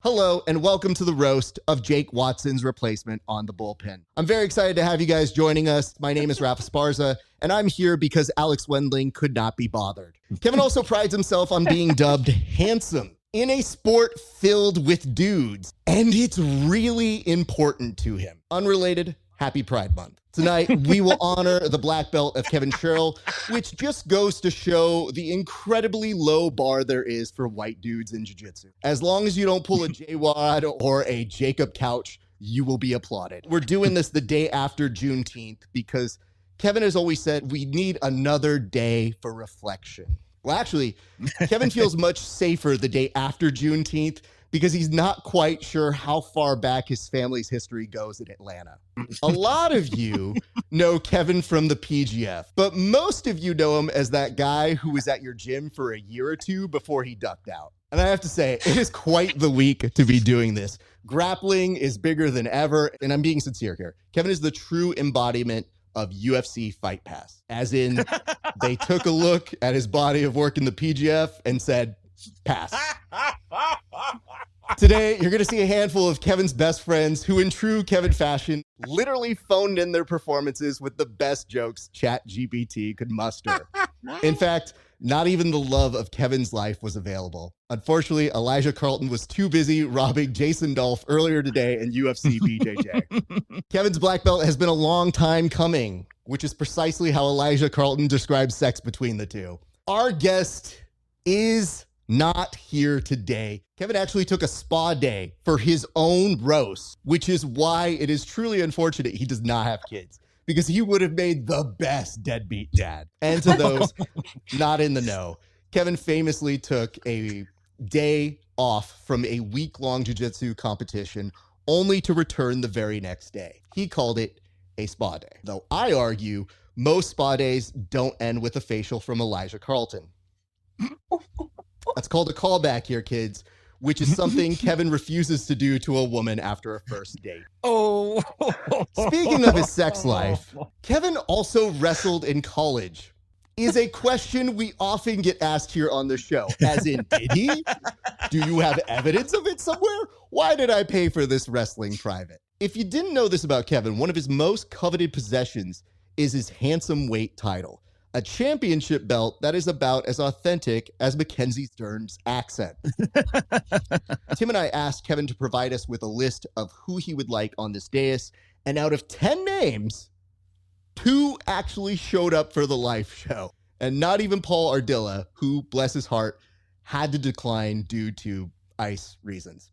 Hello, and welcome to the roast of Jake Watson's replacement on the bullpen. I'm very excited to have you guys joining us. My name is Raf'S, and I'm here because Alex Wendling could not be bothered. Kevin also prides himself on being dubbed handsome in a sport filled with dudes, and it's really important to him. Unrelated, happy Pride Month. Tonight, we will honor the black belt of Kevin Sherrill, which just goes to show the incredibly low bar there is for white dudes in jiu-jitsu. As long as you don't pull a J-Wad or a Jacob Couch, you will be applauded. We're doing this the day after Juneteenth because Kevin has always said we need another day for reflection. Well, actually, Kevin feels much safer the day after Juneteenth because he's not quite sure how far back his family's history goes in Atlanta. A lot of you know Kevin from the PGF, but most of you know him as that guy who was at your gym for a year or two before he ducked out. And I have to say, it is quite the week to be doing this. Grappling is bigger than ever, and I'm being sincere here. Kevin is the true embodiment of UFC Fight Pass, as in they took a look at his body of work in the PGF and said, pass. Today, you're going to see a handful of Kevin's best friends who, in true Kevin fashion, literally phoned in their performances with the best jokes ChatGPT could muster. In fact, not even the love of Kevin's life was available. Unfortunately, Elijah Carlton was too busy robbing Jason Dolph earlier today in UFC BJJ. Kevin's black belt has been a long time coming, which is precisely how Elijah Carlton describes sex between the two. Our guest is not here today. Kevin actually took a spa day for his own roast, which is why it is truly unfortunate he does not have kids, because he would have made the best deadbeat dad. And to those not in the know, Kevin famously took a day off from a week-long jiu-jitsu competition only to return the very next day. He called it a spa day, though I argue most spa days don't end with a facial from Elijah Carlton. That's called a callback here, kids, which is something Kevin refuses to do to a woman after a first date. Oh. Speaking of his sex life, Kevin also wrestled in college. Is a question we often get asked here on the show. As in, did he? Do you have evidence of it somewhere? Why did I pay for this wrestling private? If you didn't know this about Kevin, one of his most coveted possessions is his handsome weight title. A championship belt that is about as authentic as Mackenzie Stern's accent. Tim and I asked Kevin to provide us with a list of who he would like on this dais, and out of 10 names, 2 actually showed up for the live show. And not even Paul Ardilla, who, bless his heart, had to decline due to ice reasons.